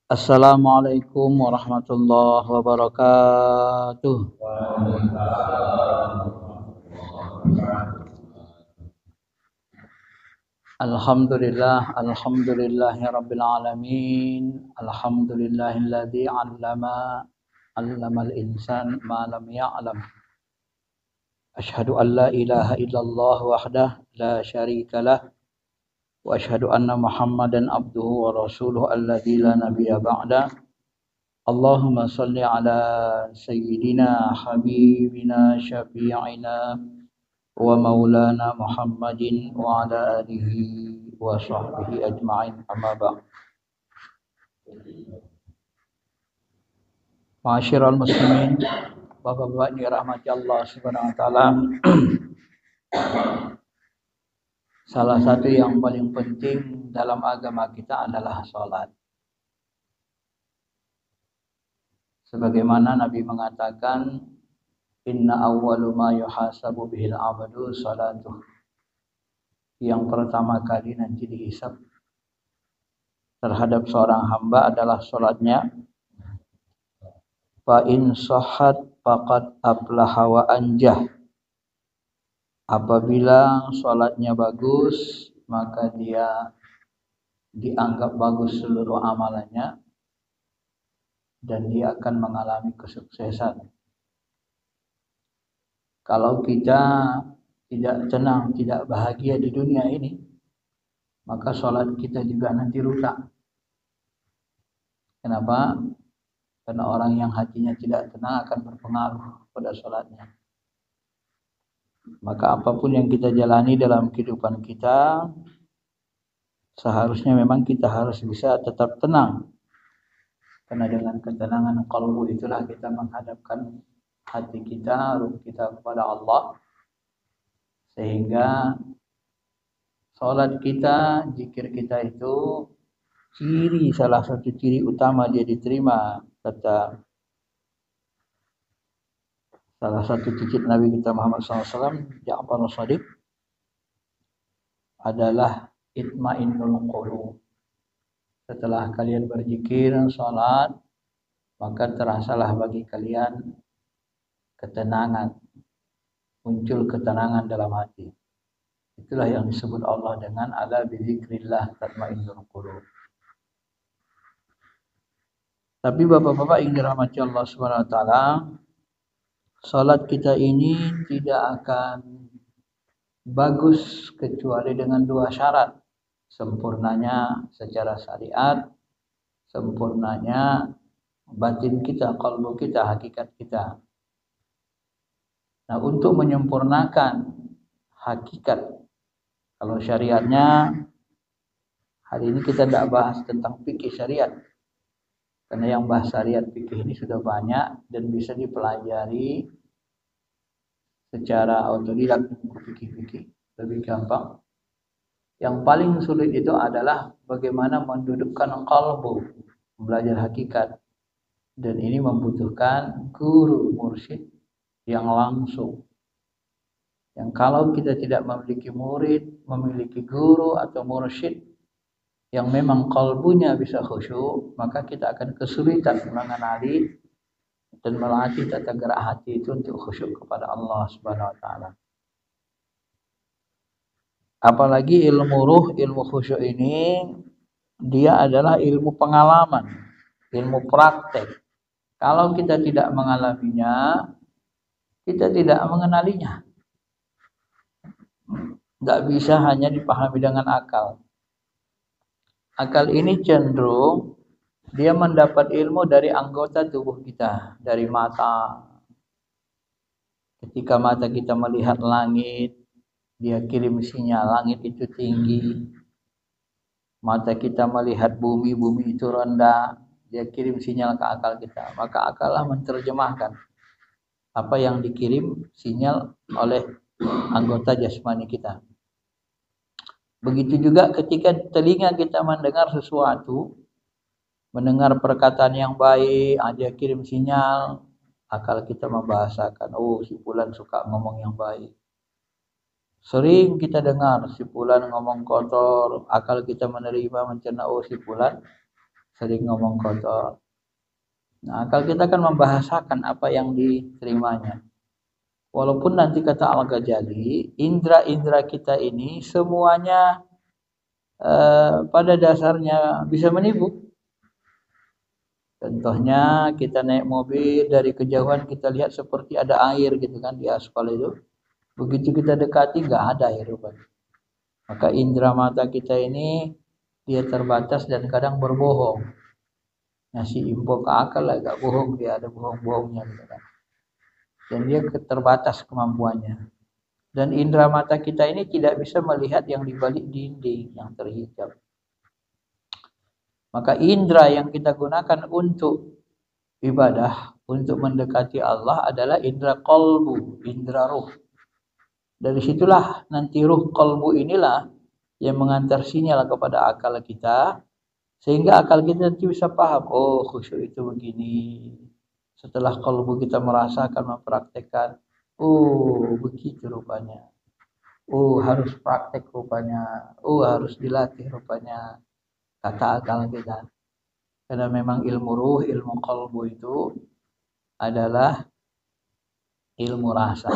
Assalamualaikum warahmatullahi wabarakatuh. Alhamdulillahirabbil alamin. Alhamdulillahilladzi 'allamal insan ma lam ya'lam. Asyhadu an la ilaha illallah wahdahu la syarikalah wa asyhadu anna Muhammadan abduhu wa rasuluhu alladzi la nabiyya ba'da. Allahumma salli ala sayyidina habibina syafi'ina wa maulana Muhammadin wa ala alihi wa sahbihi ajma'in, amma ba'd. Ma'asyiral muslimin, bapak-bapak dirahmati Allah Subhanahu wa taala. Salah satu yang paling penting dalam agama kita adalah salat. Sebagaimana Nabi mengatakan, inna awwalu ma yuhasabu bihil abdu salatuh. Yang pertama kali nanti dihisab terhadap seorang hamba adalah salatnya. Fa in sahhat faqad aflaha wa anjah. Apabila salatnya bagus, maka dia dianggap bagus seluruh amalannya dan dia akan mengalami kesuksesan. Kalau kita tidak tenang, tidak bahagia di dunia ini, maka salat kita juga nanti rusak. Kenapa? Karena orang yang hatinya tidak tenang akan berpengaruh pada salatnya. Maka apapun yang kita jalani dalam kehidupan kita, seharusnya memang kita harus bisa tetap tenang. Karena dengan ketenangan qalbu itulah kita menghadapkan hati kita, ruh kita kepada Allah. Sehingga salat kita, zikir kita itu salah satu ciri utama dia diterima, kata salah satu cicit Nabi kita Muhammad SAW, Ja'far as-Shadiq, adalah itmainnul qulub. Setelah kalian berzikir, salat, maka terasalah bagi kalian ketenangan, muncul ketenangan dalam hati. Itulah yang disebut Allah dengan ala bizikrillah tatmainnul qulub. Tapi bapak-bapak yang dirahmati Allah Subhanahu wa taala, salat kita ini tidak akan bagus kecuali dengan dua syarat. Sempurnanya secara syariat, sempurnanya batin kita, qalbu kita, hakikat kita. Nah, untuk menyempurnakan hakikat, kalau syariatnya, hari ini kita tidak bahas tentang fikih syariat. Karena yang bahas syariat fikih ini sudah banyak dan bisa dipelajari secara otodidak, fikih-fikih lebih gampang. Yang paling sulit itu adalah bagaimana mendudukkan qalbu, belajar hakikat. Dan ini membutuhkan guru mursyid yang langsung. Yang kalau kita tidak memiliki murid, memiliki guru atau mursyid yang memang qalbunya bisa khusyuk, maka kita akan kesulitan mengenali dan melatih tata gerak hati itu untuk khusyuk kepada Allah Subhanahu wa taala. Apalagi ilmu ruh, ilmu khusyuk ini dia adalah ilmu pengalaman, ilmu praktek. Kalau kita tidak mengalaminya, kita tidak mengenalinya. Tidak bisa hanya dipahami dengan akal. Akal ini cenderung dia mendapat ilmu dari anggota tubuh kita, dari mata. Ketika mata kita melihat langit, dia kirim sinyal langit itu tinggi. Mata kita melihat bumi, bumi itu rendah, dia kirim sinyal ke akal kita. Maka akallah menerjemahkan apa yang dikirim sinyal oleh anggota jasmani kita. Begitu juga ketika telinga kita mendengar sesuatu, mendengar perkataan yang baik, dia kirim sinyal, akal kita membahasakan, oh si fulan suka ngomong yang baik. Sering kita dengar si fulan ngomong kotor, akal kita menerima, mencerna, oh si fulan sering ngomong kotor. Nah, akal kita kan membahasakan apa yang diterimanya. Walaupun nanti kata Al-Ghazali, indra-indra kita ini semuanya pada dasarnya bisa menipu. Contohnya kita naik mobil dari kejauhan kita lihat seperti ada air gitu kan di aspal itu. Begitu kita dekati nggak ada air rupanya. Maka indera mata kita ini dia terbatas dan kadang berbohong. Ngasih info ke akal agak bohong, dia ada bohong-bohongnya gitu kan. Dan dia terbatas kemampuannya. Dan indera mata kita ini tidak bisa melihat yang di balik dinding yang terhijab. Maka indera yang kita gunakan untuk ibadah, untuk mendekati Allah adalah indera qalbu, indera ruh. Dari situlah nanti ruh qalbu inilah yang mengantar sinyal kepada akal kita, sehingga akal kita nanti bisa paham, oh khusyuk itu begini. Setelah qalbu kita merasakan, mempraktekkan, oh begitu rupanya. Oh harus praktek rupanya. Oh harus dilatih rupanya. Kata akal kita. Karena memang ilmu ruh, ilmu qalbu itu adalah ilmu rasa.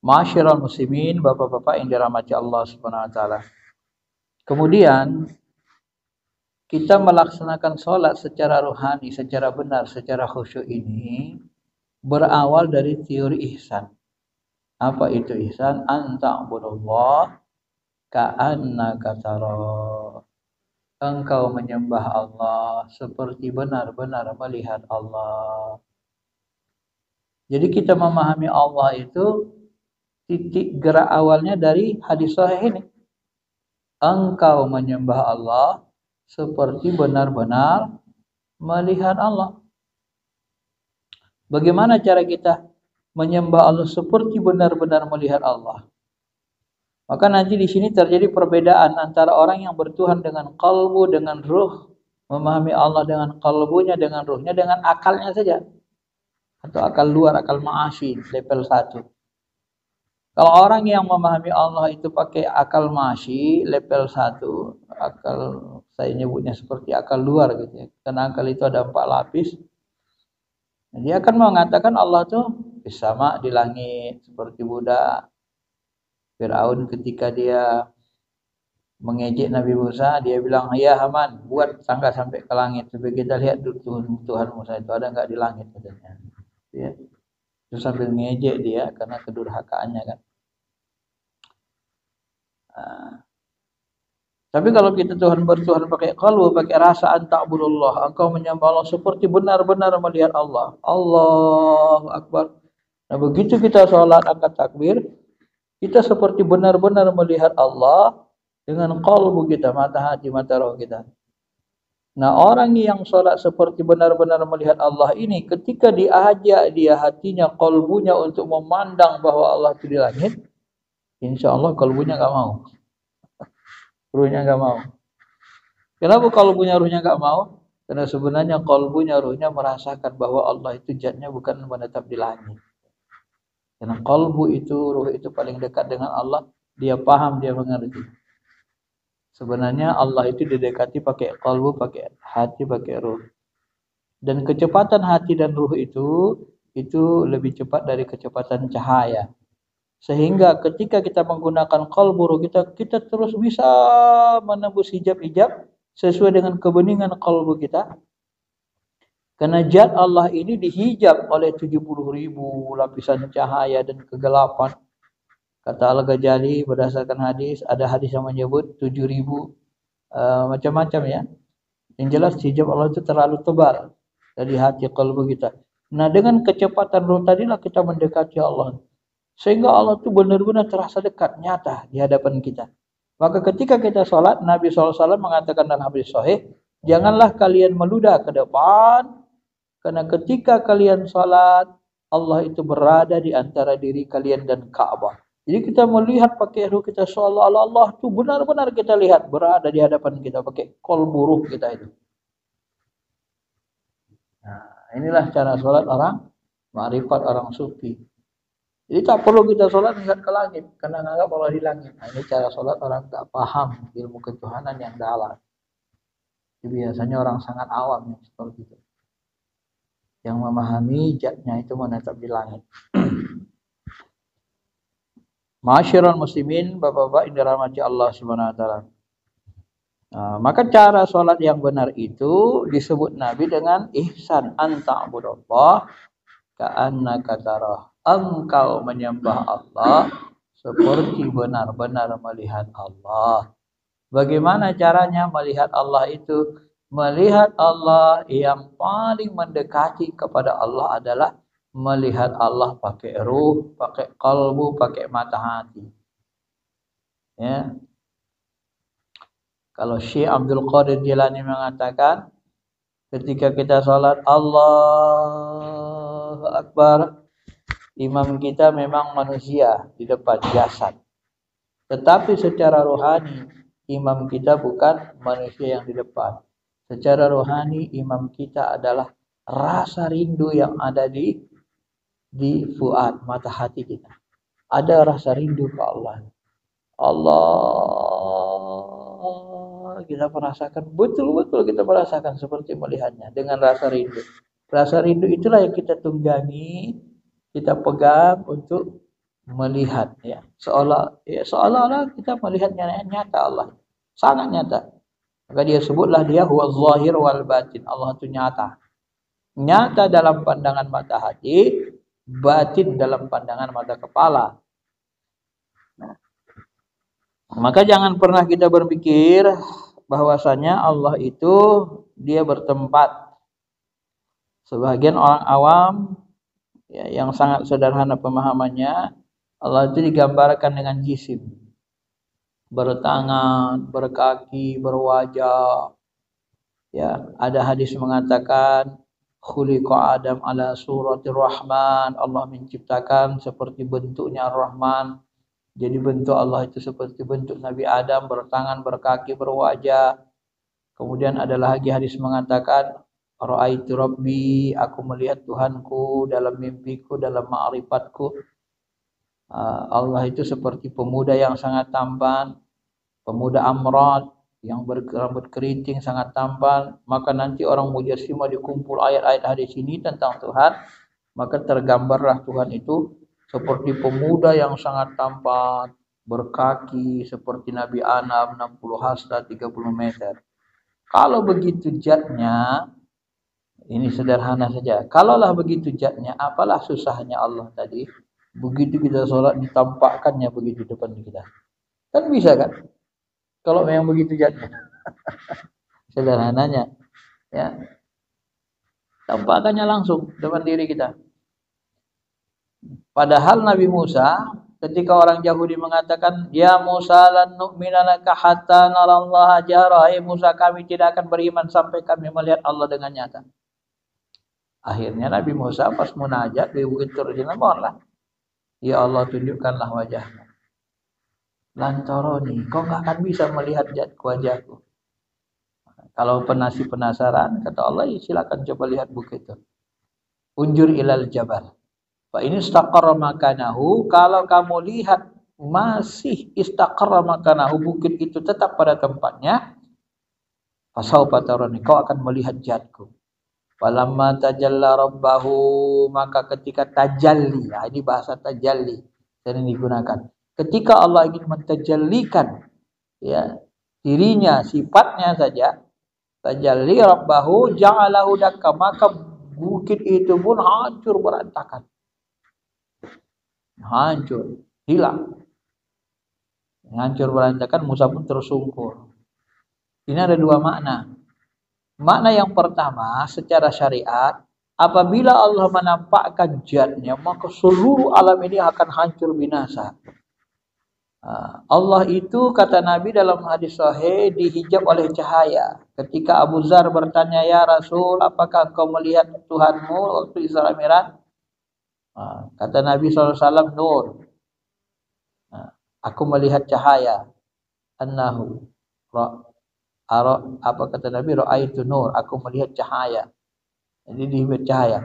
Ma'asyiral muslimin, bapak-bapak yang dirahmati Allah Subhanahu wa taala. Kemudian kita melaksanakan sholat secara rohani, secara benar, secara khusyuk ini berawal dari teori ihsan. Apa itu ihsan? Anta'budullah ka'annaka tarah. Engkau menyembah Allah seperti benar-benar melihat Allah. Jadi kita memahami Allah itu titik gerak awalnya dari hadis sahih ini. Engkau menyembah Allah seperti benar-benar melihat Allah. Bagaimana cara kita menyembah Allah seperti benar-benar melihat Allah? Maka nanti di sini terjadi perbedaan antara orang yang bertuhan dengan kalbu, dengan ruh, memahami Allah dengan kalbunya, dengan ruhnya, dengan akalnya saja. Atau akal luar, akal ma'ashi, level 1. Kalau orang yang memahami Allah itu pakai akal ma'ashi, level 1, akal saya nyebutnya seperti akal luar gitu ya. Karena akal itu ada 4 lapis. Dia akan mengatakan Allah tuh bersama di langit seperti Buddha. Fir'aun ketika dia mengejek Nabi Musa, dia bilang, ya Haman, buat tangga sampai ke langit supaya kita lihat Tuhan Musa itu ada nggak di langit katanya. Ya. Terus sambil ngejek dia karena kedurhakaannya kan. Tapi kalau kita Tuhan bertuhan pakai qalbu, pakai rasa anta'budullah, engkau menyembah Allah seperti benar-benar melihat Allah. Allahu Akbar. Nah begitu kita sholat angkat takbir, kita seperti benar-benar melihat Allah dengan qalbu kita, mata hati, mata roh kita. Nah orang yang sholat seperti benar-benar melihat Allah ini, ketika diajak dia hatinya, qalbunya untuk memandang bahwa Allah itu di langit, insya Allah qalbunya gak mau. Ruhnya gak mau. Kenapa qalbunya ruhnya gak mau? Karena sebenarnya qalbunya ruhnya merasakan bahwa Allah itu zatnya bukan menetap di langit. Karena qalbu itu, ruh itu paling dekat dengan Allah, dia paham, dia mengerti. Sebenarnya Allah itu didekati pakai qalbu, pakai hati, pakai ruh. Dan kecepatan hati dan ruh itu lebih cepat dari kecepatan cahaya. Sehingga ketika kita menggunakan qalbu ruh kita terus bisa menembus hijab-hijab sesuai dengan kebeningan qalbu kita. Karena zat Allah ini dihijab oleh 70.000 lapisan cahaya dan kegelapan. Kata Al-Ghazali berdasarkan hadis, ada hadis yang menyebut 7.000 macam-macam ya. Yang jelas hijab Allah itu terlalu tebal dari hati qalbu kita. Nah dengan kecepatan ruh tadilah kita mendekati Allah. Sehingga Allah itu benar-benar terasa dekat, nyata di hadapan kita. Maka ketika kita sholat, Nabi SAW mengatakan dalam hadis sahih, janganlah kalian meludah ke depan, karena ketika kalian sholat, Allah itu berada di antara diri kalian dan Ka'bah. Jadi kita melihat pakai ruh kita, seolah-olah Allah itu benar-benar kita lihat berada di hadapan kita, pakai qalbu ruh kita itu. Nah, inilah cara sholat orang ma'rifat, orang sufi. Jadi tak perlu kita sholat menghadap ke langit, karena menganggap Allah di langit. Nah, ini cara sholat orang tak paham ilmu ketuhanan yang dalam. Biasanya orang sangat awam yang seperti itu. Yang memahami zatnya itu menetap di langit. Ma'asyiral muslimin, bapak-bapak yang dirahmati Allah Subhanahu wa taala. Nah, maka cara sholat yang benar itu disebut Nabi dengan ihsan, anta'budallah ka'annaka tarah. Engkau menyembah Allah seperti benar-benar melihat Allah. Bagaimana caranya melihat Allah itu? Melihat Allah yang paling mendekati kepada Allah adalah melihat Allah pakai ruh, pakai kalbu, pakai mata hati. Ya. Kalau Syekh Abdul Qadir Jilani mengatakan, ketika kita sholat Allahu Akbar, imam kita memang manusia di depan jasad. Tetapi secara rohani, imam kita bukan manusia yang di depan. Secara rohani, imam kita adalah rasa rindu yang ada di fuad, mata hati kita. Ada rasa rindu ke Allah. Allah, kita merasakan, betul-betul kita merasakan seperti melihatnya dengan rasa rindu. Rasa rindu itulah yang kita tunggangi, kita pegang untuk melihat, ya. Seolah-olah kita melihatnya nyata Allah. Sangat nyata. Maka dia sebutlah dia huwa zahir wal batin. Allah itu nyata. Nyata dalam pandangan mata hati, batin dalam pandangan mata kepala. Nah, maka jangan pernah kita berpikir bahwasanya Allah itu dia bertempat. Sebagian orang awam ya, yang sangat sederhana pemahamannya, Allah itu digambarkan dengan jisim. Bertangan, berkaki, berwajah. Ya, ada hadis mengatakan khuliqa Adam ala suratir Rahman. Allah menciptakan seperti bentuknya Ar-Rahman. Jadi bentuk Allah itu seperti bentuk Nabi Adam, bertangan, berkaki, berwajah. Kemudian ada lagi hadis mengatakan ra'aitu rabbi, aku melihat Tuhanku dalam mimpiku, dalam ma'rifatku. Allah itu seperti pemuda yang sangat tampan, pemuda amrad yang berambut keriting sangat tampan. Maka nanti orang mujassimah dikumpul ayat-ayat hadis ini tentang Tuhan, maka tergambarlah Tuhan itu seperti pemuda yang sangat tampan, berkaki seperti Nabi Adam 60 hasta 30 meter. Kalau begitu zatnya, ini sederhana saja. Kalaulah begitu zatnya, apalah susahnya Allah tadi? Begitu kita sholat ditampakkannya begitu depan kita. Kan bisa kan? Kalau memang begitu zatnya. Sederhananya. Ya. Tampakkannya langsung depan diri kita. Padahal Nabi Musa ketika orang Yahudi mengatakan, "Ya Musa lan nu'mina laka hatta narallaha jahra." Hai Musa, kami tidak akan beriman sampai kami melihat Allah dengan nyata. Akhirnya Nabi Musa pas munajat di Bukit Tur mohonlah, "Ya Allah, tunjukkanlah wajahmu." Lantaroni, kau nggak akan bisa melihat wajahku. Kalau penasaran, kata Allah, ya silakan coba lihat bukit itu. Unjur ilal jabal. Fa ini istaqarra makanahu, kalau kamu lihat masih istaqarra makanahu, bukit itu tetap pada tempatnya, fasaufa tarani, kau akan melihat zatku. Falamma tajalla rabbahu, maka ketika tajalli, ya ini bahasa tajalli sering digunakan. Ketika Allah ingin mentajallikan ya dirinya, sifatnya saja, tajalli rabbahu ja'alahu dakka, maka bukit itu pun hancur berantakan. Hancur, hilang. Hancur berantakan, Musa pun tersungkur. Ini ada dua makna. Makna yang pertama, secara syariat, apabila Allah menampakkan zatnya, maka seluruh alam ini akan hancur binasa. Allah itu, kata Nabi dalam hadis sahih, dihijab oleh cahaya. Ketika Abu Dzar bertanya, "Ya Rasul, apakah engkau melihat Tuhanmu waktu Isra Mi'raj?" Kata Nabi SAW, "Nur." Aku melihat cahaya. Annahu apa kata Nabi, ra'aitu nur, aku melihat cahaya. Jadi dihijab cahaya.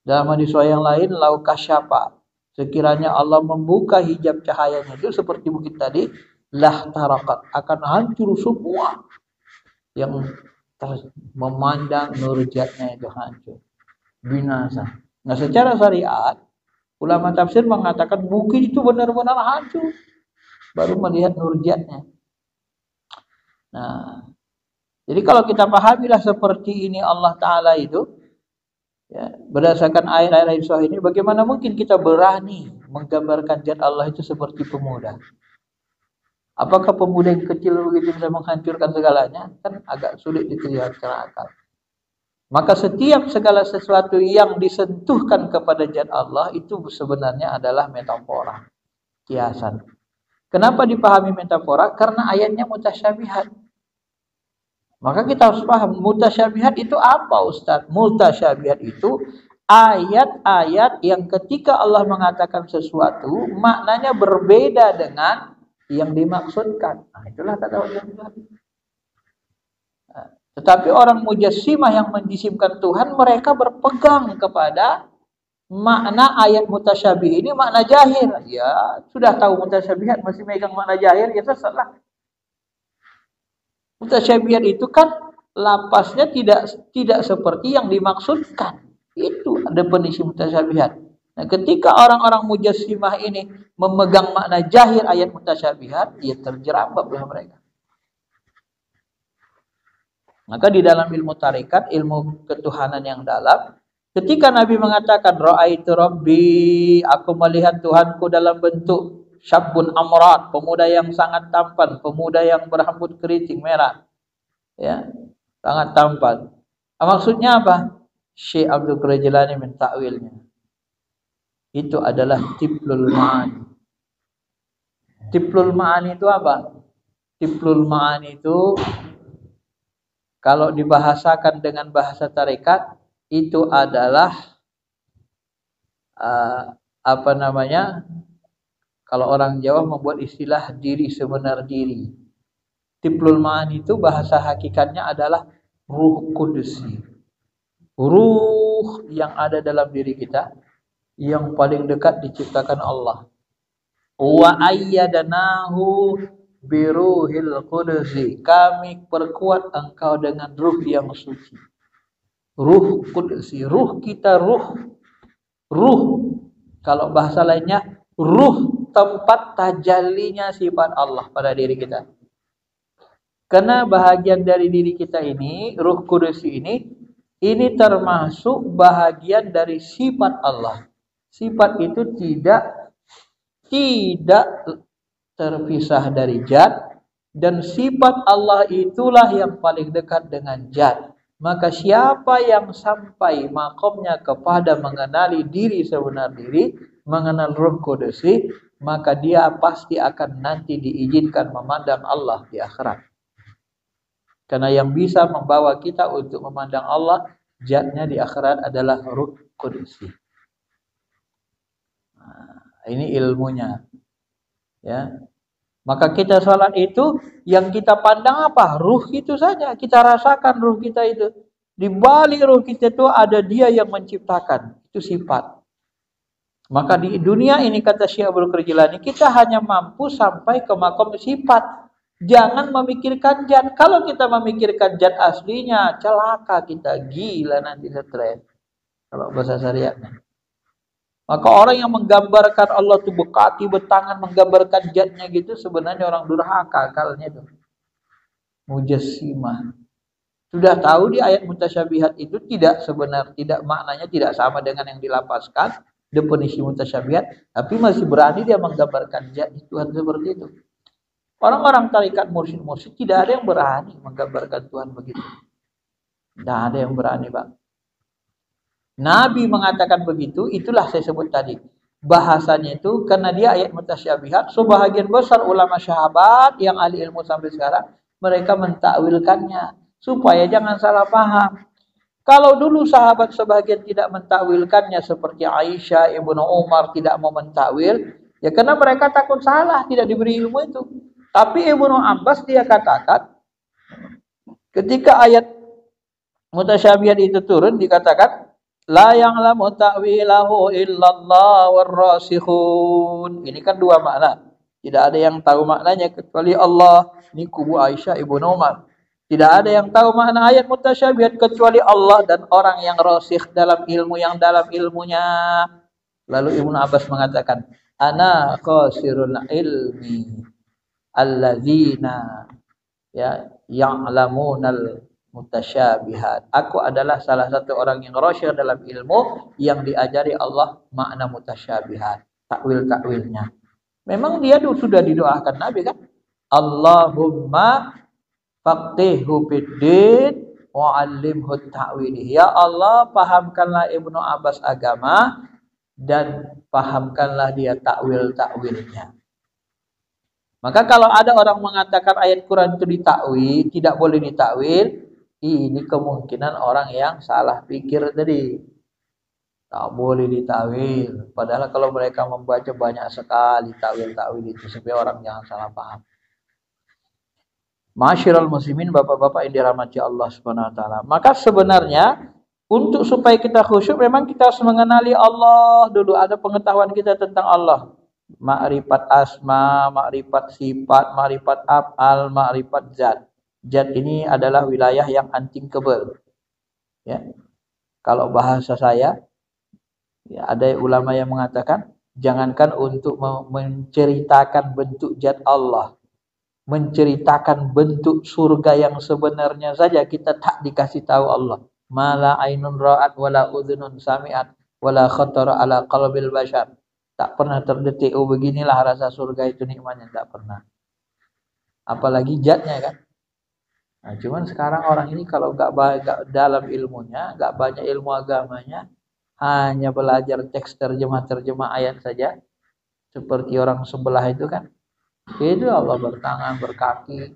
Dalam hadis yang lain, lau kasyafa, sekiranya Allah membuka hijab cahayanya itu seperti bukit tadi, lah tarakat, akan hancur semua yang terus memandang nur zatnya itu hancur, binasa. Nah, secara syariat ulama tafsir mengatakan mungkin itu benar-benar hancur baru melihat nur zatnya. Nah, jadi kalau kita pahamilah seperti ini Allah Ta'ala itu, ya, berdasarkan ayat-ayat surah ini, bagaimana mungkin kita berani menggambarkan zat Allah itu seperti pemuda? Apakah pemuda yang kecil begitu bisa menghancurkan segalanya? Kan agak sulit diterima secara akal. Maka setiap segala sesuatu yang disentuhkan kepada zat Allah itu sebenarnya adalah metafora, kiasan. Kenapa dipahami metafora? Karena ayatnya mutasyabihat. Maka kita harus paham mutasyabihat itu apa, Ustaz? Mutasyabihat itu ayat-ayat yang ketika Allah mengatakan sesuatu maknanya berbeda dengan yang dimaksudkan. Nah, itulah kata mutasyabihat. Nah, tetapi orang mujassimah yang menjisimkan Tuhan, mereka berpegang kepada makna ayat mutasyabih ini makna jahir. Ya, sudah tahu mutasyabihat masih megang makna jahir, ya terserah. Mutasyabihat itu kan lapasnya tidak seperti yang dimaksudkan. Itu definisi mutasyabihat. Nah, ketika orang-orang mujassimah ini memegang makna jahir ayat mutasyabihat, ya terjerambablah mereka. Maka di dalam ilmu tarekat, ilmu ketuhanan yang dalam, ketika Nabi mengatakan ra'aitu rabbi, aku melihat Tuhanku dalam bentuk syabun amrat, pemuda yang sangat tampan, pemuda yang berambut keriting merah, ya, sangat tampan. Maksudnya apa? Syekh Abdul Qadir Jilani mentakwilnya. Itu adalah tiplul ma'ani. Tiplul ma'ani itu apa? Tiplul ma'ani itu kalau dibahasakan dengan bahasa tarekat itu adalah apa namanya? Kalau orang Jawa membuat istilah diri sebenar diri. Tiplul ma'ani itu bahasa hakikatnya adalah ruh kudusi. Ruh yang ada dalam diri kita yang paling dekat diciptakan Allah. Wa ayyadnahu biruhil qudusi. Kami perkuat engkau dengan ruh yang suci. Ruh kudusi, ruh kita, ruh. Kalau bahasa lainnya, ruh tempat tajallinya sifat Allah pada diri kita. Karena bahagian dari diri kita ini, ruh kudusi ini termasuk bahagian dari sifat Allah. Sifat itu tidak terpisah dari zat, dan sifat Allah itulah yang paling dekat dengan zat. Maka siapa yang sampai makomnya kepada mengenali diri sebenar diri, mengenal ruh kudusi, maka dia pasti akan nanti diizinkan memandang Allah di akhirat. Karena yang bisa membawa kita untuk memandang Allah, zatnya di akhirat adalah ruh kudusi. Nah, ini ilmunya. Ya. Maka kita salat itu yang kita pandang apa? Ruh itu saja. Kita rasakan ruh kita itu. Di balik ruh kita itu ada dia yang menciptakan. Itu sifat. Maka di dunia ini kata Syekh Abdul Qadir Jilani, kita hanya mampu sampai ke makom sifat. Jangan memikirkan zat. Kalau kita memikirkan zat aslinya, celaka kita, gila nanti stres. Kalau bahasa syariatnya. Maka orang yang menggambarkan Allah itu bekati bertangan menggambarkan zatnya gitu, sebenarnya orang durhaka akalnya itu. Mujassimah. Sudah tahu di ayat mutasyabihat itu tidak maknanya tidak sama dengan yang dilapaskan definisi mutasyabihat, tapi masih berani dia menggambarkan zat Tuhan seperti itu. Orang-orang tarikat mursyid tidak ada yang berani menggambarkan Tuhan begitu. Tidak ada yang berani, Pak. Nabi mengatakan begitu, itulah saya sebut tadi. Bahasanya itu karena dia ayat mutasyabihat, sebahagian besar ulama sahabat yang ahli ilmu sampai sekarang, mereka mentakwilkannya supaya jangan salah paham. Kalau dulu sahabat sebahagian tidak mentakwilkannya seperti Aisyah, Ibnu Umar tidak mau mentakwil, ya karena mereka takut salah, tidak diberi ilmu itu. Tapi Ibnu Abbas dia katakan ketika ayat mutasyabihat itu turun dikatakan la ya'lamu ta'wilahu illallah warrasikhun. Ini kan dua makna. Tidak ada yang tahu maknanya kecuali Allah. Ini kubu Aisyah Ibnu Umar. Tidak ada yang tahu makna ayat mutasyabihat kecuali Allah dan orang yang rasikh dalam ilmu yang dalam ilmunya. Lalu Ibnu Abbas mengatakan, ana qasirul ilmi alladzina ya ya'lamunal mutasyabihat. Aku adalah salah satu orang yang rasyih dalam ilmu yang diajari Allah makna mutasyabihat, takwil-takwilnya. Memang dia sudah didoakan Nabi kan? Allahumma faqihhu fiddin wa 'allimhu ta'wil. Ya Allah, pahamkanlah Ibnu Abbas agama dan pahamkanlah dia takwil-takwilnya. Maka kalau ada orang mengatakan ayat Quran itu ditakwil, tidak boleh ditakwil, ini kemungkinan orang yang salah pikir tadi. Tak boleh ditakwil. Padahal kalau mereka membaca banyak sekali takwil-takwil itu supaya orang jangan salah paham. Ma'asyiral muslimin, bapak-bapak yang dirahmati Allah Subhanahu wa taala. Maka sebenarnya untuk supaya kita khusyuk memang kita harus mengenali Allah dulu, ada pengetahuan kita tentang Allah. Ma'rifat asma, ma'rifat sifat, ma'rifat af'al, ma'rifat zat. Zat ini adalah wilayah yang unthinkable. Ya. Kalau bahasa saya, ya, ada ulama yang mengatakan jangankan untuk menceritakan bentuk zat Allah, menceritakan bentuk surga yang sebenarnya saja kita tak dikasih tahu Allah. Mala ainun ra'at wala udhunun sami'at wala khatara ala qalbil bashar. Tak pernah terdetik, oh beginilah rasa surga itu nikmatnya, tak pernah. Apalagi zatnya kan. Nah, cuman sekarang orang ini kalau gak dalam ilmunya, gak banyak ilmu agamanya, hanya belajar teks terjemah ayat saja, seperti orang sebelah itu kan. Itu Allah bertangan, berkaki.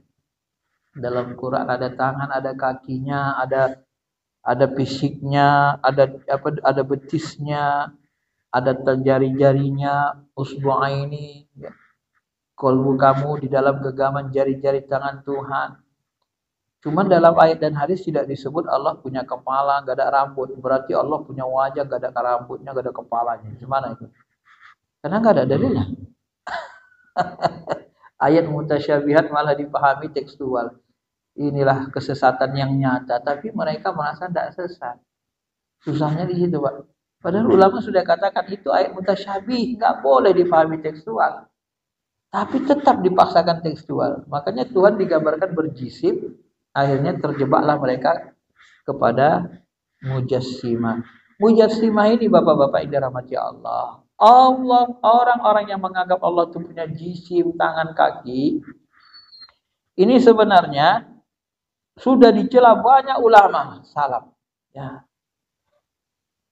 Dalam Quran ada tangan, ada kakinya, ada fisiknya, ada betisnya, ada jari-jarinya, usbu'aini, ya. Kolbu kamu di dalam genggaman jari-jari tangan Tuhan. Cuman dalam ayat dan hadis tidak disebut Allah punya kepala, gak ada rambut. Berarti Allah punya wajah, gak ada rambutnya, gak ada kepalanya. Gimana itu? Karena gak ada dalilnya. Ayat mutasyabihat malah dipahami tekstual. Inilah kesesatan yang nyata. Tapi mereka merasa tidak sesat. Susahnya di situ, Pak. Padahal ulama sudah katakan itu ayat mutasyabih, nggak boleh dipahami tekstual. Tapi tetap dipaksakan tekstual. Makanya Tuhan digambarkan berjisim, akhirnya terjebaklah mereka kepada mujassimah. Mujassimah ini bapak-bapak yang dirahmati Allah. Orang-orang yang menganggap Allah itu punya jisim, tangan, kaki, ini sebenarnya sudah dicela banyak ulama salaf. Ya.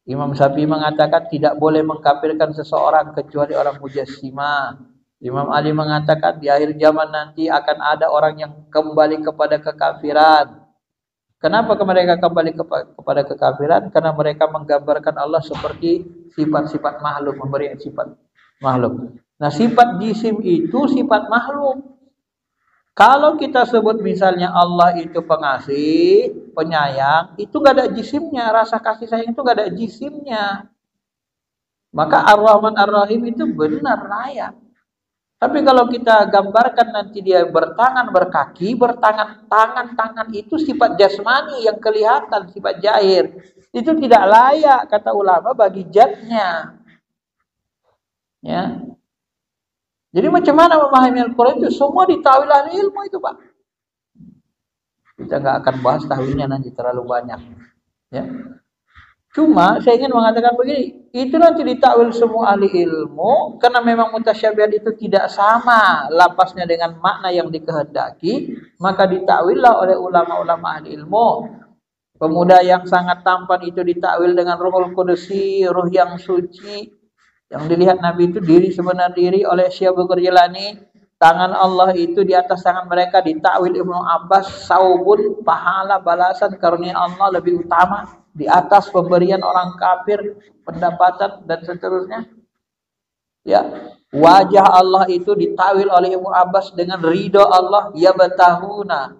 Imam Syafi'i mengatakan tidak boleh mengkafirkan seseorang kecuali orang mujassimah. Imam Ali mengatakan di akhir zaman nanti akan ada orang yang kembali kepada kekafiran. Kenapa mereka kembali kepada kekafiran? Karena mereka menggambarkan Allah seperti sifat-sifat makhluk, memberi sifat makhluk. Nah, sifat jisim itu sifat makhluk. Kalau kita sebut misalnya Allah itu pengasih, penyayang, itu gak ada jisimnya. Rasa kasih sayang itu gak ada jisimnya. Maka Ar-Rahman Ar-Rahim itu benar layak. Tapi kalau kita gambarkan nanti dia bertangan, berkaki, tangan itu sifat jasmani yang kelihatan, sifat zahir. Itu tidak layak kata ulama bagi zatnya. Ya. Jadi macam mana memahami Al-Quran itu? Semua ditawil ahli ilmu itu, Pak. Kita nggak akan bahas tawilnya nanti terlalu banyak. Ya. Cuma saya ingin mengatakan begini, itu nanti ditakwil semua ahli ilmu karena memang mutasyabihat itu tidak sama lapasnya dengan makna yang dikehendaki, maka ditakwillah oleh ulama-ulama ahli ilmu. Pemuda yang sangat tampan itu ditakwil dengan Ruhul Qudusi, ruh yang suci. Yang dilihat Nabi itu diri sebenar diri oleh Syekh Abdul Jilani. Tangan Allah itu di atas tangan mereka ditakwil Ibnu Abbas, saubun, pahala, balasan, karunia Allah lebih utama di atas pemberian orang kafir, pendapatan dan seterusnya. Ya, wajah Allah itu ditakwil oleh Ibnu Abbas dengan ridho Allah, ya batahuna.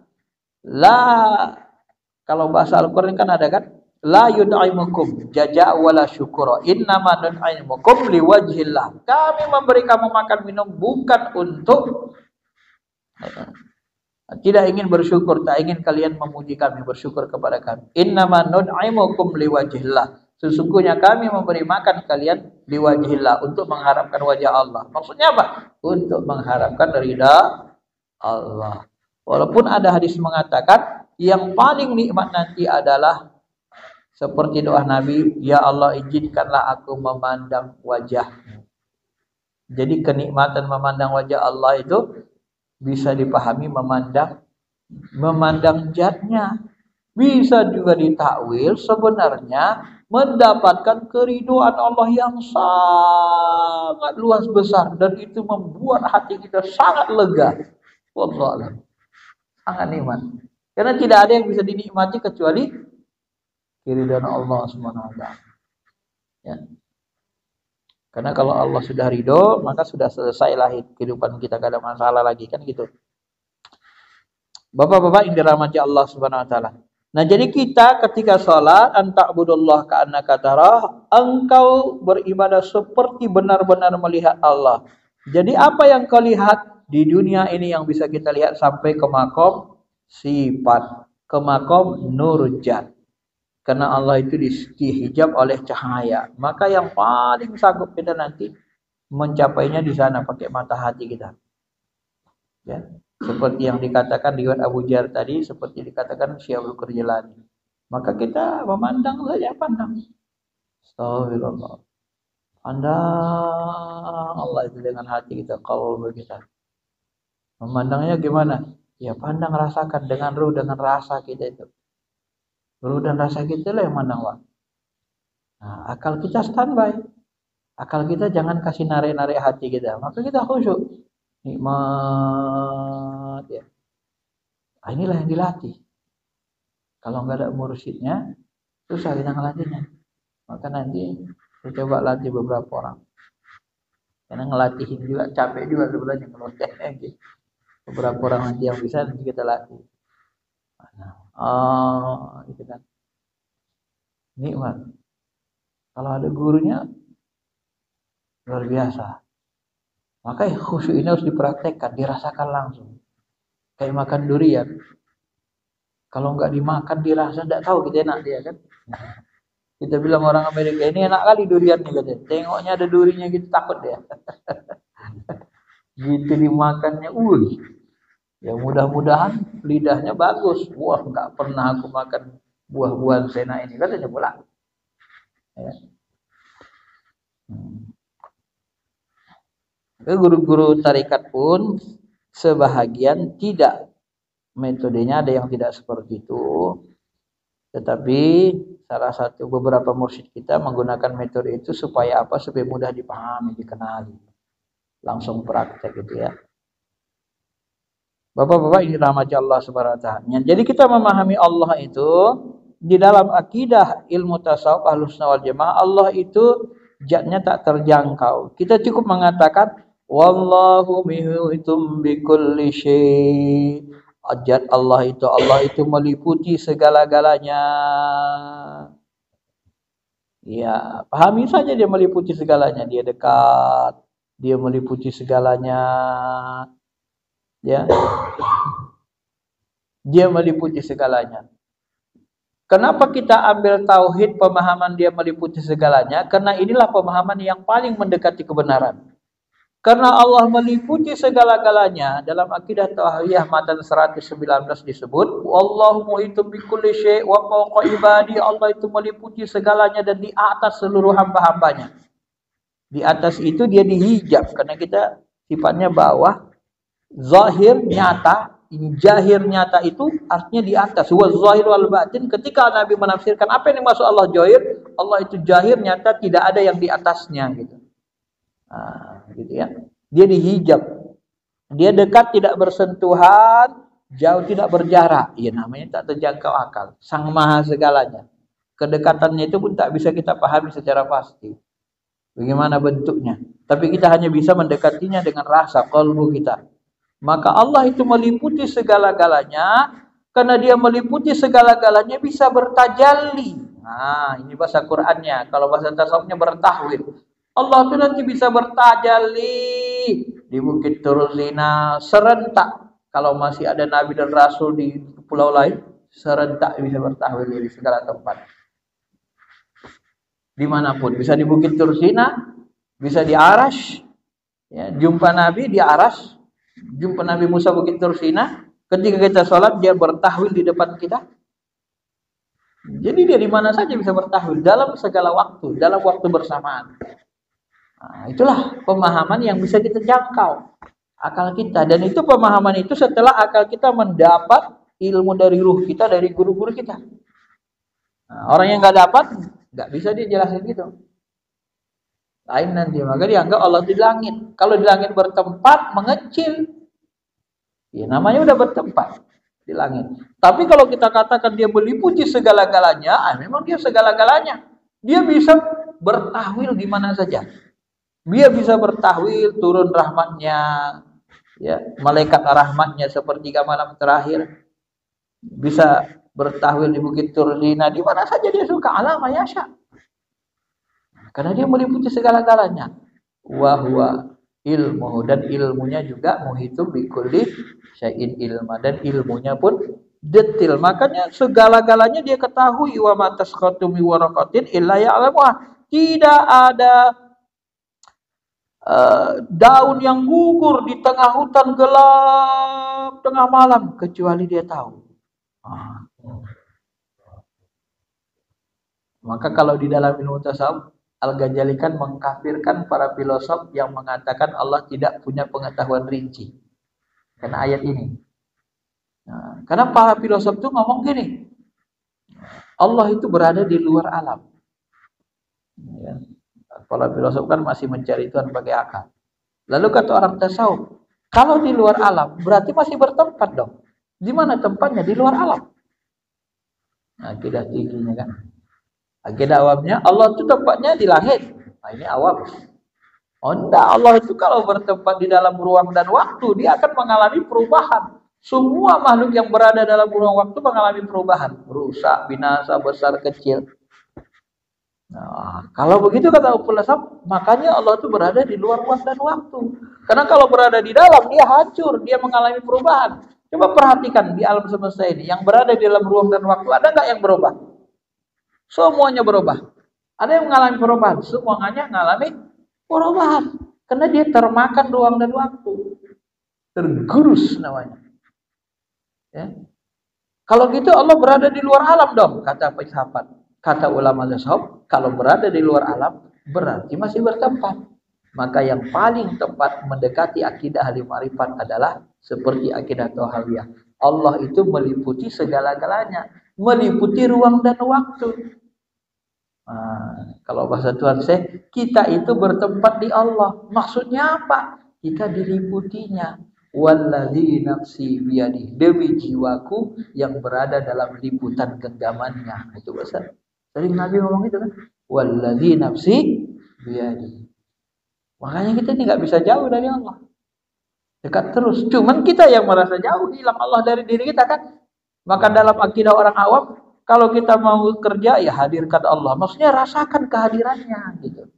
Kalau bahasa Al-Qur'an kan ada kan? La yud'imukum jaza' wala syukura. Innama nud'imukum liwajhillah. Kami memberi kamu makan minum bukan untuk Tidak ingin bersyukur, tak ingin kalian memuji kami, bersyukur kepada kami. Innama nud'imukum liwajhillah. Sesungguhnya kami memberi makan kalian liwajhillah, untuk mengharapkan wajah Allah. Maksudnya apa? Untuk mengharapkan ridha Allah. Walaupun ada hadis mengatakan yang paling nikmat nanti adalah seperti doa Nabi, ya Allah izinkanlah aku memandang wajah-Mu. Jadi kenikmatan memandang wajah Allah itu bisa dipahami memandang zatnya. Bisa juga ditakwil sebenarnya mendapatkan keridhaan Allah yang sangat luas besar, dan itu membuat hati kita sangat lega. Wallahu sangat nikmat. Karena tidak ada yang bisa dinikmati kecuali keridhaan Allah Subhanahu wa taala. Ya. Karena kalau Allah sudah ridho, maka sudah selesailah kehidupan kita, gak ada masalah lagi, kan gitu. Bapak-bapak yang dirahmati Allah Subhanahu wa taala. Nah, jadi kita ketika sholat, anta'budullah ka'annaka tarah, engkau beribadah seperti benar-benar melihat Allah. Jadi apa yang kau lihat di dunia ini yang bisa kita lihat sampai ke makom sifat, ke makom nurjat. Karena Allah itu dihijab oleh cahaya. Maka yang paling sanggup kita nanti mencapainya di sana pakai mata hati kita. Ya. Seperti yang dikatakan riwayat Abu Jar tadi, seperti dikatakan Syaikh Al-Jilani. Maka kita memandang saja, pandang. Astagfirullah. Pandang Allah itu dengan hati kita, qalbu kita. Memandangnya gimana? Ya pandang, rasakan dengan ruh, dengan rasa kita itu. Ruh dan rasa kita lah yang mandang, Pak. Nah, akal kita standby. Akal kita jangan kasih narik-narik hati kita. Maka kita khusyuk. Nikmat ya. Nah, inilah yang dilatih. Kalau nggak ada mursyidnya, susah kita ngelatihnya. Maka nanti kita coba latih beberapa orang. Karena ngelatihin juga capek juga sebenarnya kalau beberapa orang nanti yang bisa nanti kita latih. Nah, itu kan nikmat. Kalau ada gurunya luar biasa. Maka khusyuk ini harus dipraktekkan, dirasakan langsung. Kayak makan durian. Kalau nggak dimakan, dirasa, nggak tahu kita enak dia kan. Kita bilang orang Amerika, ini enak kali durian nih katanya. Tengoknya ada durinya gitu, takut dia. Gitu dimakannya, ya mudah-mudahan lidahnya bagus. Wah, nggak pernah aku makan buah-buahan sena ini katanya pula. Ya. Guru-guru tarikat pun sebahagian tidak, metodenya ada yang tidak seperti itu. Tetapi salah satu beberapa mursyid kita menggunakan metode itu supaya apa? Supaya mudah dipahami, dikenali. Langsung praktek gitu ya. Bapak-bapak ini rahmat Allah Subhanahu wa taala. Jadi kita memahami Allah itu di dalam akidah ilmu tasawuf Ahlussunnah wal Jamaah, Allah itu zatnya tak terjangkau. Kita cukup mengatakan wallahu muhitum bikulli syai'. Zat Allah itu meliputi segala-galanya. Ya, pahami saja dia meliputi segalanya, dia dekat, dia meliputi segalanya. Ya. Dia meliputi segalanya. Kenapa kita ambil tauhid pemahaman dia meliputi segalanya? Karena inilah pemahaman yang paling mendekati kebenaran. Karena Allah meliputi segala-galanya, dalam akidah tauhidiyah matan 119 disebut wallahu muhitum bikulli syai' wa fawqa ibadi. Allah itu meliputi segalanya dan di atas seluruh hamba-hambanya. Di atas itu dia dihijab karena kita sifatnya bawah. Zahir nyata, jahir nyata itu artinya di atas. Wa zahir wal batin. Ketika Nabi menafsirkan apa yang dimaksud Allah jahir, Allah itu jahir nyata, tidak ada yang di atasnya gitu. Nah, gitu ya. Dia dihijab. Dia dekat tidak bersentuhan, jauh tidak berjarak. Ya namanya tak terjangkau akal. Sang Maha segalanya. Kedekatannya itu pun tak bisa kita pahami secara pasti. Bagaimana bentuknya? Tapi kita hanya bisa mendekatinya dengan rasa qalbu kita. Maka Allah itu meliputi segala-galanya. Karena dia meliputi segala-galanya bisa bertajalli. Nah, ini bahasa Qur'annya. Kalau bahasa tasawufnya bertahwil. Allah itu nanti bisa bertajalli di Bukit Turzina serentak. Kalau masih ada nabi dan rasul di pulau lain, serentak bisa bertahwil di segala tempat. Dimanapun, bisa di Bukit Tursina, bisa di Arash, ya, jumpa Nabi di Arash, jumpa Nabi Musa Bukit Tursina, ketika kita sholat dia bertahwil di depan kita. Jadi dia di mana saja bisa bertahwil dalam segala waktu, dalam waktu bersamaan. Nah, itulah pemahaman yang bisa kita jangkau akal kita, dan itu pemahaman itu setelah akal kita mendapat ilmu dari ruh kita, dari guru-guru kita. Nah, orang yang nggak dapat, nggak bisa dia jelasin gitu. Lain nanti, maka dianggap Allah di langit. Kalau di langit bertempat, mengecil, ya namanya udah bertempat di langit. Tapi kalau kita katakan dia meliputi segala-galanya, memang dia segala-galanya. Dia bisa bertahwil di mana saja. Dia bisa bertahwil turun rahmatnya, ya, malaikat rahmatnya sepertiga malam terakhir. Bisa bertahwil di Bukit Tursina, di mana saja dia suka, ala ma yasha. Karena dia meliputi segala-galanya. Wa huwa ilmuhu, dan ilmunya juga muhitu bikulli syai'in ilma, dan ilmunya pun detail. Makanya segala-galanya dia ketahui. Wa ma tasqatu mi waraqatin illa ya'lamuha. Tidak ada daun yang gugur di tengah hutan gelap tengah malam kecuali dia tahu. Maka kalau di dalam ilmu tasawuf, Al-Ghazali kan mengkafirkan para filosof yang mengatakan Allah tidak punya pengetahuan rinci. Karena ayat ini. Nah, karena para filosof itu ngomong gini, Allah itu berada di luar alam. Ya. Para filosof kan masih mencari Tuhan pakai akal. Lalu kata orang tasawuf, kalau di luar alam berarti masih bertempat dong. Di mana tempatnya? Di luar alam. Nah, akidah tingginya kan. Akidah awamnya Allah itu tempatnya di langit. Nah, ini awam. Oh enggak, Allah itu kalau bertempat di dalam ruang dan waktu, dia akan mengalami perubahan. Semua makhluk yang berada dalam ruang waktu mengalami perubahan. Rusak, binasa, besar, kecil. Nah, kalau begitu kata filsuf, makanya Allah itu berada di luar ruang dan waktu. Karena kalau berada di dalam, dia hancur, dia mengalami perubahan. Coba perhatikan di alam semesta ini, yang berada di dalam ruang dan waktu, ada nggak yang berubah? Semuanya berubah. Ada yang mengalami perubahan, semuanya mengalami perubahan. Karena dia termakan ruang dan waktu. Tergerus namanya. Ya. Kalau gitu Allah berada di luar alam dong, kata filsafat. Kata ulama tasawuf, kalau berada di luar alam, berarti masih bertempat. Maka yang paling tepat mendekati akidah ahli ma'rifat adalah seperti akidah tauhidiyah. Allah itu meliputi segala-galanya, meliputi ruang dan waktu. Nah, kalau bahasa Tuhan saya, kita itu bertempat di Allah. Maksudnya apa? Kita diliputinya. Walladzi nafsi biyadi, demi jiwaku yang berada dalam liputan genggamannya. Itu bahasa. Tadi Nabi ngomong itu kan. Walladzi nafsi biyadi. Makanya kita ini nggak bisa jauh dari Allah. Dekat terus. Cuman kita yang merasa jauh, hilang Allah dari diri kita kan. Maka dalam akidah orang awam, kalau kita mau kerja, ya hadirkan Allah. Maksudnya rasakan kehadirannya gitu.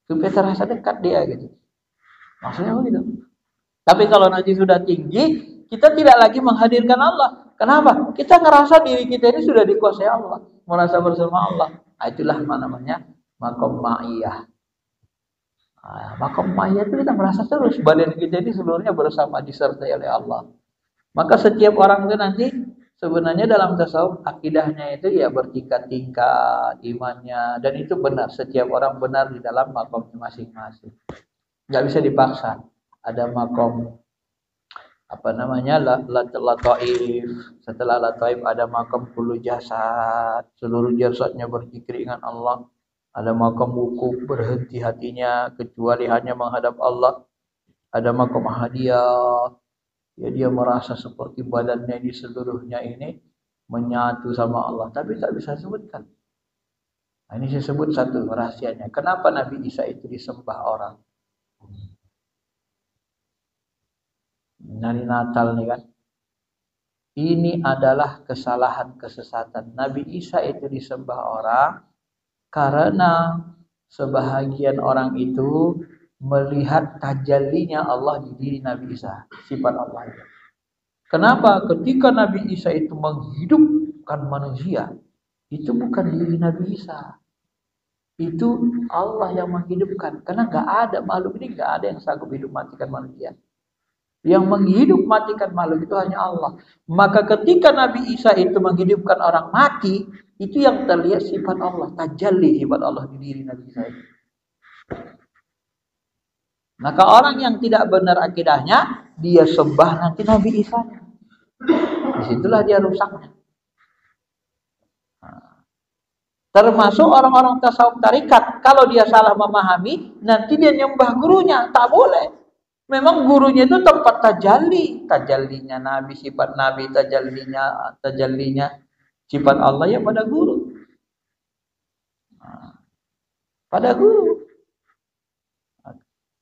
Supaya terasa dekat dia gitu. Maksudnya begitu. Tapi kalau nanti sudah tinggi, kita tidak lagi menghadirkan Allah. Kenapa? Kita ngerasa diri kita ini sudah dikuasai Allah. Merasa bersama Allah. Nah, itulah namanya makom ma'iyah. Nah, makom ma'iyah itu kita merasa terus. Badan kita ini seluruhnya bersama, disertai oleh Allah. Maka setiap orang itu nanti sebenarnya dalam tasawuf akidahnya itu ya bertingkat-tingkat imannya, dan itu benar, setiap orang benar di dalam makomnya masing-masing. Nggak bisa dipaksa. Ada makom apa namanya lataif, setelah lataif ada makom kullu jasad, seluruh jasadnya berzikir ingat Allah. Ada makom wukuf, berhenti hatinya kecuali hanya menghadap Allah. Ada makom hadiah, ya dia merasa seperti badannya di seluruhnya ini menyatu sama Allah, tapi tak bisa sebutkan. Nah, ini saya sebut satu rahasianya. Kenapa Nabi Isa itu disembah orang? Hari Natal nih kan. Ini adalah kesalahan, kesesatan. Nabi Isa itu disembah orang karena sebahagian orang itu melihat tajallinya Allah di diri Nabi Isa, sifat Allah itu. Kenapa? Ketika Nabi Isa itu menghidupkan manusia, itu bukan diri Nabi Isa. Itu Allah yang menghidupkan. Karena nggak ada makhluk ini, nggak ada yang sanggup hidup matikan manusia. Yang menghidup matikan makhluk itu hanya Allah. Maka ketika Nabi Isa itu menghidupkan orang mati, itu yang terlihat sifat Allah, tajalli sifat Allah di diri Nabi Isa itu. Maka orang yang tidak benar akidahnya, dia sembah nanti Nabi Isa. Disitulah dia rusaknya. Termasuk orang-orang tasawuf tarikat, kalau dia salah memahami, nanti dia nyembah gurunya, tak boleh. Memang gurunya itu tempat tajalli, tajallinya Nabi, sifat Nabi, tajallinya sifat Allah ya pada guru. Pada guru.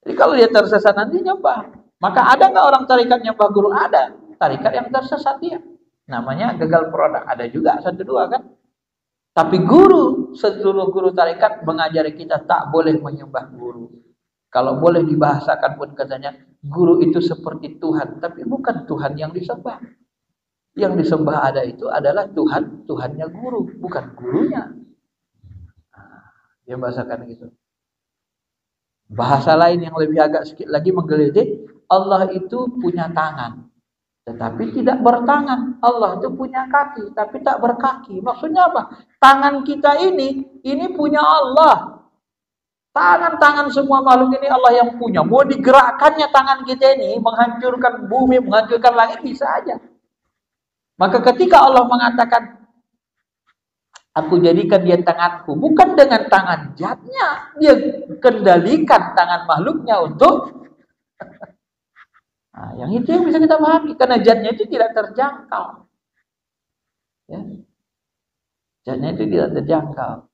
Jadi kalau dia tersesat nanti nyembah. Maka ada nggak orang tarikat nyembah guru? Ada. Tarikat yang tersesat dia. Namanya gagal produk. Ada juga satu dua kan. Tapi guru, seluruh guru tarikat mengajari kita tak boleh menyembah guru. Kalau boleh dibahasakan pun katanya, guru itu seperti Tuhan. Tapi bukan Tuhan yang disembah. Yang disembah ada itu adalah Tuhan, Tuhannya guru. Bukan gurunya. Dia bahasakan gitu. Bahasa lain yang lebih agak sedikit lagi menggelitik, Allah itu punya tangan, tetapi tidak bertangan. Allah itu punya kaki, tapi tak berkaki. Maksudnya apa? Tangan kita ini punya Allah. Tangan-tangan semua makhluk ini Allah yang punya. Mau digerakkannya tangan kita ini, menghancurkan bumi, menghancurkan langit, bisa aja. Maka ketika Allah mengatakan, aku jadikan dia tanganku, bukan dengan tangan zatnya, dia kendalikan tangan makhluknya untuk nah, yang itu yang bisa kita pahami, karena zatnya itu tidak terjangkau. Ya. Zatnya itu tidak terjangkau.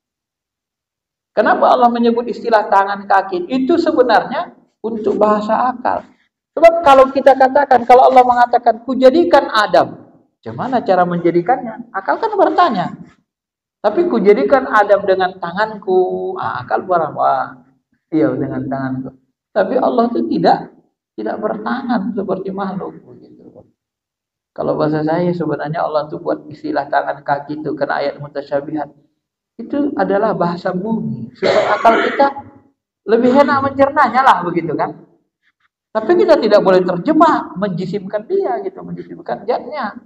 Kenapa Allah menyebut istilah tangan kaki? Itu sebenarnya untuk bahasa akal. Sebab kalau kita katakan, kalau Allah mengatakan, ku jadikan Adam, gimana cara menjadikannya? Akal kan bertanya. Tapi ku jadikan Adam dengan tanganku, akal berapa? Iya, dengan tanganku. Tapi Allah itu tidak bertangan seperti makhluk begitu. Kalau bahasa saya sebenarnya Allah itu buat istilah tangan kaki itu karena ayat mutasyabihat. Itu adalah bahasa bumi. Sebab akal kita lebih enak mencernanya lah begitu kan. Tapi kita tidak boleh terjemah, menjisimkan dia gitu, menjisimkan zatnya.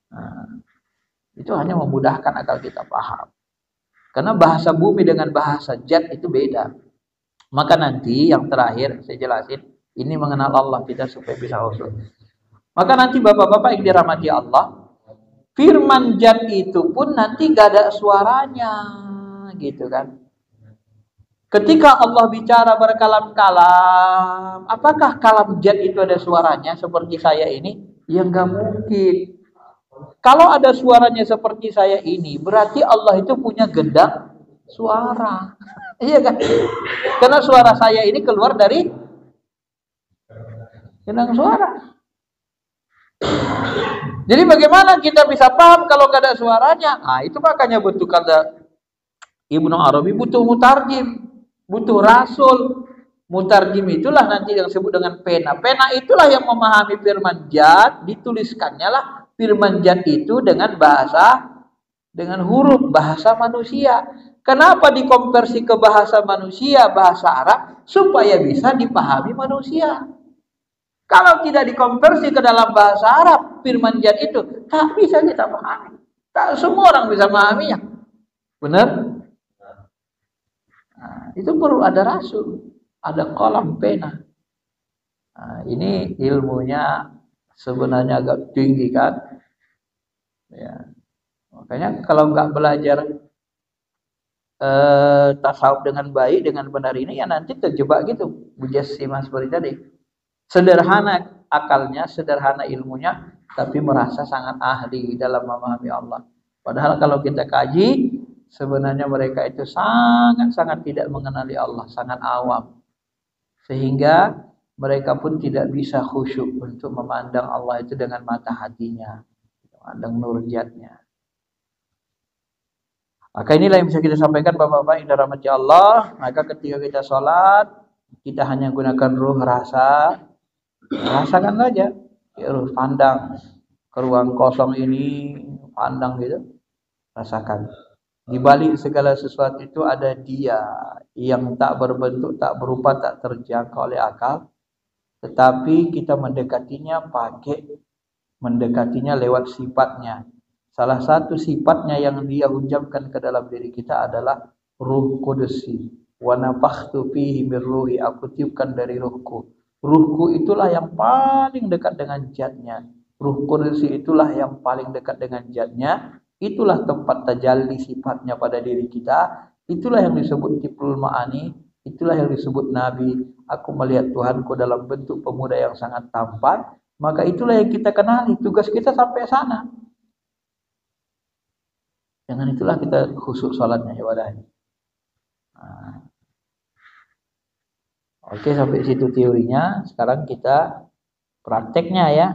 Nah, itu hanya memudahkan akal kita paham. Karena bahasa bumi dengan bahasa zat itu beda. Maka nanti yang terakhir saya jelasin, ini mengenal Allah kita supaya bisa usul. Maka nanti bapak-bapak yang dirahmati Allah, firman zat itu pun nanti gak ada suaranya, gitu kan. Ketika Allah bicara berkalam-kalam, apakah kalam zat itu ada suaranya seperti saya ini? Ya gak mungkin. Kalau ada suaranya seperti saya ini, berarti Allah itu punya gendang suara. Iya kan? Karena suara saya ini keluar dari gendang suara. Jadi bagaimana kita bisa paham kalau gak ada suaranya? Nah, itu makanya butuh kata Ibnu Arabi, butuh mutarjim, butuh rasul. Mutarjim itulah nanti yang disebut dengan pena. Pena itulah yang memahami firman zat, dituliskannya lah firman zat itu dengan huruf bahasa manusia. Kenapa dikonversi ke bahasa manusia, bahasa Arab, supaya bisa dipahami manusia. Kalau tidak dikonversi ke dalam bahasa Arab, firman zat itu tak bisa kita pahami. Tak semua orang bisa memahaminya. Benar? Nah, itu perlu ada rasul, ada kolam pena. Nah, ini ilmunya sebenarnya agak tinggi kan? Ya. Makanya kalau nggak belajar tasawuf dengan baik, dengan benar ini, ya nanti terjebak gitu. Mujassimah seperti tadi. Sederhana akalnya, sederhana ilmunya, tapi merasa sangat ahli dalam memahami Allah. Padahal kalau kita kaji, sebenarnya mereka itu sangat-sangat tidak mengenali Allah, sangat awam. Sehingga mereka pun tidak bisa khusyuk untuk memandang Allah itu dengan mata hatinya, memandang nur zatnya. Maka inilah yang bisa kita sampaikan Bapak-bapak yang dirahmati Allah. Maka ketika kita sholat, kita hanya gunakan ruh rasa. Rasakan saja. Harus pandang ke ruang kosong ini, pandang gitu, rasakan. Di balik segala sesuatu itu ada Dia yang tak berbentuk, tak berupa, tak terjangkau oleh akal, tetapi kita mendekatinya lewat sifatnya. Salah satu sifatnya yang Dia hujamkan ke dalam diri kita adalah Ruh Kudusi. Wa nafakhtu fihi min ruhi, aku tiupkan dari ruhku. Ruhku itulah yang paling dekat dengan zatnya. Ruh Kudusi itulah yang paling dekat dengan zatnya. Itulah tempat tajalli sifatnya pada diri kita. Itulah yang disebut Tiplul Ma'ani. Itulah yang disebut Nabi. Aku melihat Tuhanku dalam bentuk pemuda yang sangat tampan. Maka itulah yang kita kenali. Tugas kita sampai sana. Dengan itulah kita khusyuk salatnya, ibadahnya. Oke, sampai situ teorinya. Sekarang kita prakteknya ya.